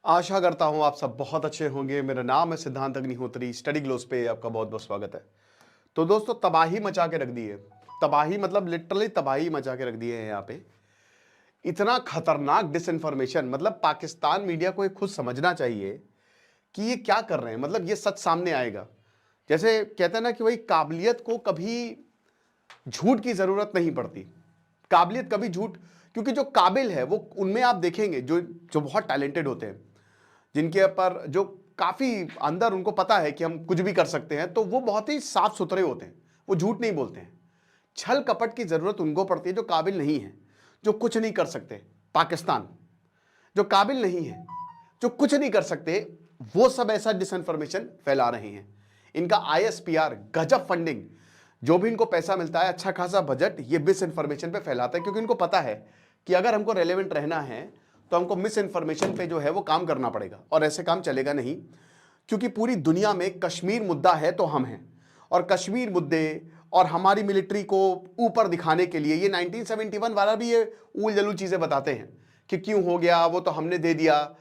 आशा करता हूं आप सब बहुत अच्छे होंगे। मेरा नाम है सिद्धांत अग्निहोत्री। स्टडी ग्लोस पे आपका बहुत बहुत स्वागत है। तो दोस्तों, तबाही मचा के रख दी है। तबाही मतलब लिटरली तबाही मचा के रख दी है यहाँ पे। इतना खतरनाक डिसइंफॉर्मेशन, मतलब पाकिस्तान मीडिया को ये खुद समझना चाहिए कि ये क्या कर रहे हैं। मतलब ये सच सामने आएगा। जैसे कहते हैं ना कि भाई काबिलियत को कभी झूठ की जरूरत नहीं पड़ती। काबिलियत कभी झूठ, क्योंकि जो काबिल है वो उनमें आप देखेंगे जो जो बहुत टैलेंटेड होते हैं, जिनके ऊपर जो काफी अंदर उनको पता है कि हम कुछ भी कर सकते हैं, तो वो बहुत ही साफ सुथरे होते हैं। वो झूठ नहीं बोलते हैं। छल कपट की जरूरत उनको पड़ती है जो काबिल नहीं है, जो कुछ नहीं कर सकते। पाकिस्तान जो काबिल नहीं है, जो कुछ नहीं कर सकते, वो सब ऐसा डिसइंफॉर्मेशन फैला रहे हैं। इनका आईएसपीआर, गजब फंडिंग, जो भी इनको पैसा मिलता है, अच्छा खासा बजट ये मिस इन्फॉर्मेशन पे फैलाता है। क्योंकि इनको पता है कि अगर हमको रेलेवेंट रहना है तो हमको मिस इन्फॉर्मेशन पे जो है वो काम करना पड़ेगा, और ऐसे काम चलेगा नहीं। क्योंकि पूरी दुनिया में कश्मीर मुद्दा है तो हम हैं, और कश्मीर मुद्दे और हमारी मिलिट्री को ऊपर दिखाने के लिए ये 1971 वाला भी ये ऊल जलू चीजें बताते हैं कि क्यों हो गया, वो तो हमने दे दिया।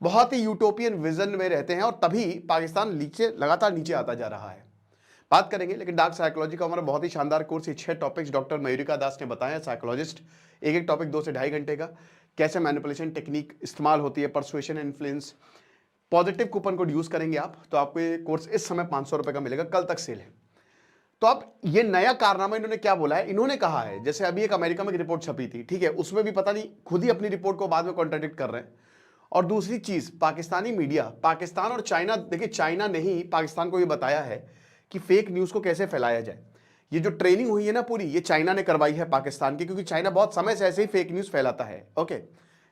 बहुत ही यूटोपियन विजन में रहते हैं, और तभी पाकिस्तान नीचे लगातार नीचे आता जा रहा है। बात करेंगे, लेकिन डार्क साइकोलॉजी का हमारा बहुत ही शानदार कोर्स, 6 टॉपिक्स डॉक्टर मयूरिका दास ने बताया, साइकोलॉजिस्ट। एक एक टॉपिक 2 से ढाई घंटे का। कैसे मैनिपुलेशन टेक्निक इस्तेमाल होती है, persuasion influence. Positive coupon code use करेंगे आप तो आपको ये कोर्स इस समय 500 रुपए का मिलेगा, कल तक सेल है। तो अब ये नया कारनामा इन्होंने क्या बोला है, इन्होंने कहा है, जैसे अभी एक अमेरिका में एक रिपोर्ट छपी थी, ठीक है, उसमें भी पता नहीं खुद ही अपनी रिपोर्ट को बाद में कॉन्ट्राडिक्ट कर रहे हैं। और दूसरी चीज, पाकिस्तानी मीडिया, पाकिस्तान और चाइना, देखिए चाइना ने ही पाकिस्तान को ये बताया है कि फेक न्यूज को कैसे फैलाया जाए। ये जो ट्रेनिंग हुई है ना पूरी, ये चाइना ने करवाई है पाकिस्तान की, क्योंकि चाइना बहुत समय से ऐसे ही फेक न्यूज फैलाता है। ओके,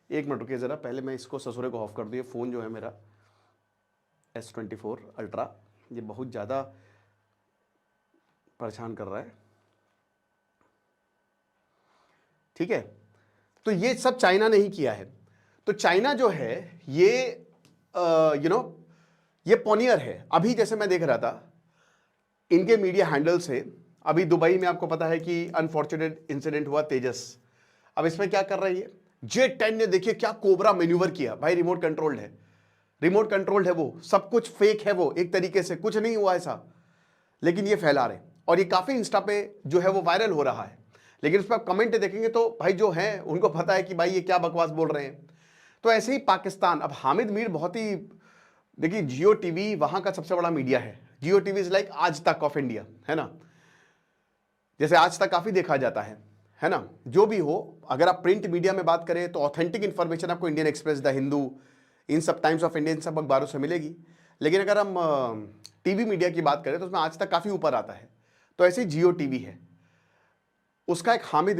एक मिनट रुकिए जरा, पहले मैं इसको ससुरे को ऑफ कर दूँ। फोन जो है मेरा S24 अल्ट्रा, ये बहुत ज्यादा परेशान कर रहा है। ठीक है, तो ये सब चाइना ने ही किया है। तो चाइना जो है ये ये पोनियर है। अभी जैसे मैं देख रहा था इनके मीडिया हैंडल से, अभी दुबई में आपको पता है कि अनफॉर्चुनेट इंसिडेंट हुआ तेजस। अब इसमें क्या कर रही है J10 ने, देखिए क्या कोबरा मैन्यूवर किया भाई। रिमोट कंट्रोल्ड है, रिमोट कंट्रोल्ड है, वो सब कुछ फेक है, वो एक तरीके से कुछ नहीं हुआ ऐसा, लेकिन ये फैला रहे। और ये काफी इंस्टा पे जो है वो वायरल हो रहा है। लेकिन उस पर आप कमेंट देखेंगे तो भाई जो है उनको पता है कि भाई ये क्या बकवास बोल रहे हैं। तो ऐसे ही पाकिस्तान, अब हामिद मीर बहुत ही, देखिए जियो टीवी वहां का सबसे बड़ा मीडिया है। जियो टीवी इज लाइक आज तक ऑफ इंडिया, है ना। जैसे आज तक काफी देखा जाता है ना। जो भी हो, अगर आप प्रिंट मीडिया में बात करें तो ऑथेंटिक इंफॉर्मेशन आपको इंडियन एक्सप्रेस, द हिंदू, इन सब, टाइम्स ऑफ इंडिया, इन सब अखबारों से मिलेगी। लेकिन अगर हम टीवी मीडिया की बात करें तो उसमें आज तक काफी ऊपर आता है। तो ऐसे जियो टीवी है, उसका एक हामिद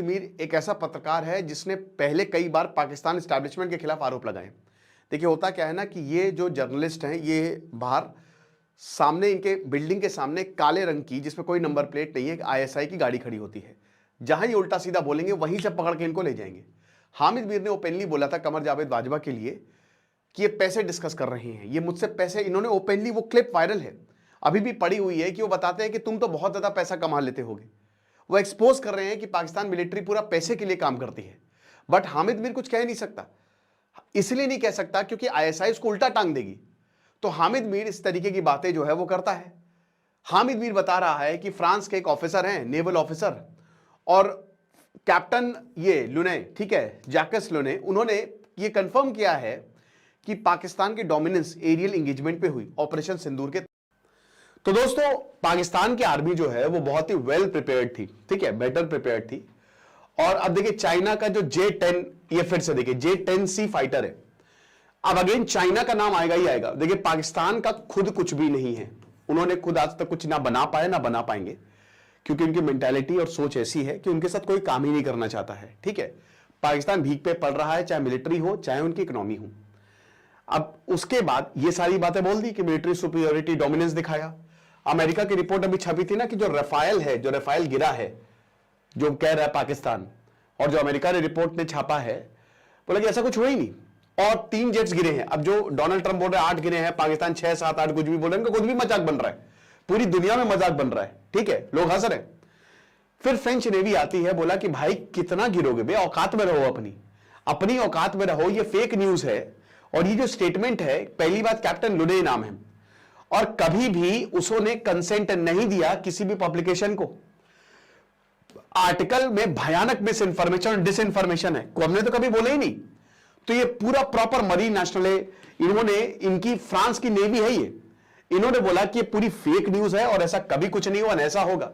मीर एक ऐसा पत्रकार है जिसने पहले कई बार पाकिस्तान एस्टैब्लिशमेंट के खिलाफ आरोप लगाए। देखिए होता क्या है ना कि ये जो जर्नलिस्ट हैं, ये बाहर सामने इनके बिल्डिंग के सामने काले रंग की, जिसमें कोई नंबर प्लेट नहीं है, ISI की गाड़ी खड़ी होती है। जहां ये उल्टा सीधा बोलेंगे वहीं से पकड़ के इनको ले जाएंगे। हामिद मीर ने ओपनली बोला था कमर जावेद बाजवा के लिए कि ये पैसे डिस्कस कर रहे हैं, ये मुझसे पैसे, इन्होंने ओपनली, वो क्लिप वायरल है, अभी भी पड़ी हुई है, कि वो बताते हैं कि तुम तो बहुत ज्यादा पैसा कमा लेते होगे। वो एक्सपोज कर रहे हैं कि पाकिस्तान मिलिट्री पूरा पैसे के लिए काम करती है। बट हामिद मीर कुछ कह नहीं सकता, इसलिए नहीं कह सकता क्योंकि ISI उसको उल्टा टांग देगी। तो हामिद मीर इस तरीके की बातें जो है वो करता है। हामिद मीर बता रहा है कि फ्रांस के एक ऑफिसर हैं, नेवल ऑफिसर, और कैप्टन ये लुने, ठीक है, जैकस लुने, उन्होंने ये कंफर्म किया है कि पाकिस्तान की डोमिनेंस एरियल एंगेजमेंट पे हुई ऑपरेशन सिंदूर के। तो दोस्तों, पाकिस्तान की आर्मी जो है वो बहुत ही वेल प्रिपेयर्ड थी, ठीक है, बेटर प्रिपेयर्ड थी। और अब देखिए चाइना का जो J10, ये फिर से देखिए J10C फाइटर है। अब अगेन चाइना का नाम आएगा ही आएगा। देखिए पाकिस्तान का खुद कुछ भी नहीं है, उन्होंने खुद आज तक कुछ ना बना पाए ना बना पाएंगे, क्योंकि उनकी मेंटालिटी और सोच ऐसी है कि उनके साथ कोई काम ही नहीं करना चाहता है। ठीक है, पाकिस्तान भीख पे पड़ रहा है, चाहे मिलिट्री हो चाहे उनकी इकोनॉमी हो। अब उसके बाद ये सारी बातें बोल दी कि मिलिट्री सुपीरियरिटी, डोमिनेंस दिखाया। अमेरिका की रिपोर्ट अभी छपी थी ना कि जो रफायल है, जो रफायल गिरा है, जो कह रहा है पाकिस्तान, और जो अमेरिका ने रिपोर्ट ने छापा है, बोला कि ऐसा कुछ हुआ ही नहीं। और 3 जेट्स गिरे हैं। अब जो डोनाल्ड ट्रंप बोल रहे हैं 8 गिरे हैं, पाकिस्तान 6, 7, 8 कुछ भी बोल रहे हैं, कुछ भी मजाक बन रहा है, पूरी दुनिया में मजाक बन रहा है, ठीक है, लोग हंस रहे हैं। फिर फ्रेंच नेवी आती है, बोला कि भाई कितना गिरोगे बे, औकात में रहो, अपनी औकात में रहो, ये फेक न्यूज है। और ये जो स्टेटमेंट है, पहली बात कैप्टन लुडे नाम है और कभी भी उसने कंसेंट नहीं दिया किसी भी पब्लिकेशन को। आर्टिकल में भयानक मिस इंफॉर्मेशन और डिसइंफॉर्मेशन है, को हमने तो कभी बोला ही नहीं। तो ये पूरा प्रॉपर मरीन नेशनल है, इन्होंने, इनकी फ्रांस की नेवी है ये, इन्होंने बोला कि ये पूरी फेक न्यूज है और ऐसा कभी कुछ नहीं हुआ, ऐसा होगा।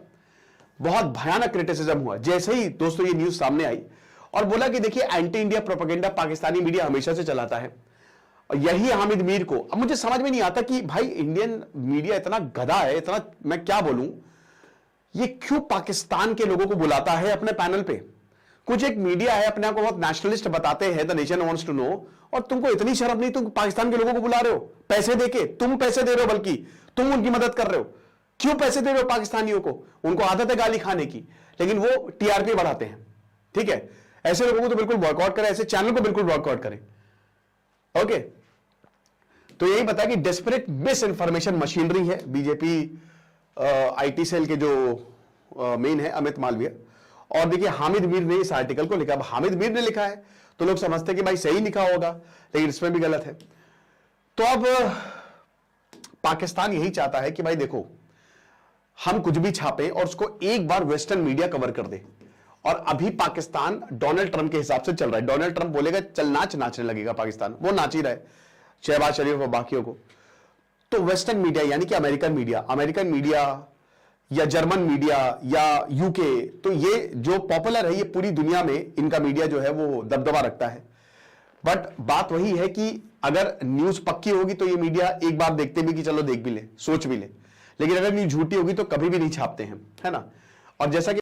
बहुत भयानक क्रिटिसिज्म हुआ जैसे ही दोस्तों ये न्यूज सामने आई और बोला कि देखिए anti India propaganda Pakistani media हमेशा से चलाता है और यही हामिद मीर को। अब मुझे समझ में नहीं आता कि भाई इंडियन मीडिया इतना गधा है, इतना, मैं क्या बोलूं, ये क्यों पाकिस्तान के लोगों को बुलाता है अपने पैनल पे। कुछ एक मीडिया है अपने आप को बहुत नेशनलिस्ट बताते हैं, the nation wants to know, और तुमको इतनी शर्म नहीं, तुम पाकिस्तान के लोगों को बुला रहे हो पैसे देके, तुम पैसे दे रहे हो, बल्कि तुम उनकी मदद कर रहे हो। क्यों पैसे दे रहे हो पाकिस्तानियों को? उनको आदत है गाली खाने की, लेकिन वो टीआरपी बढ़ाते हैं। ठीक है, ऐसे लोगों को तो बिल्कुल बॉयकॉट करें, ऐसे चैनल को बिल्कुल बॉयकॉट करें। ओके, तो यही बता कि डेस्परेट मिस इंफॉर्मेशन मशीनरी है बीजेपी आईटी सेल के जो मेन है अमित मालवीय। और देखिए हामिद मीर ने इस आर्टिकल को लिखा। अब हामिद मीर ने लिखा है तो लोग समझते कि भाई सही लिखा होगा, लेकिन इसमें भी गलत है। तो अब पाकिस्तान यही चाहता है कि भाई देखो, हम कुछ भी छापें और उसको एक बार वेस्टर्न मीडिया कवर कर दे। और अभी पाकिस्तान डोनाल्ड ट्रंप के हिसाब से चल रहा है। डोनाल्ड ट्रंप बोलेगा चल नाच, नाचने लगेगा पाकिस्तान, वो नाच ही रहा है, शहबाज शरीफ और बाकियों को। तो वेस्टर्न मीडिया यानी कि अमेरिकन मीडिया या जर्मन मीडिया या यूके, तो ये जो पॉपुलर है, ये पूरी दुनिया में इनका मीडिया जो है वो दबदबा रखता है। बट बात वही है कि अगर न्यूज पक्की होगी तो ये मीडिया एक बार देखते भी कि चलो देख भी ले, सोच भी ले, लेकिन अगर न्यूज झूठी होगी तो कभी भी नहीं छापते हैं, है ना। और जैसा कि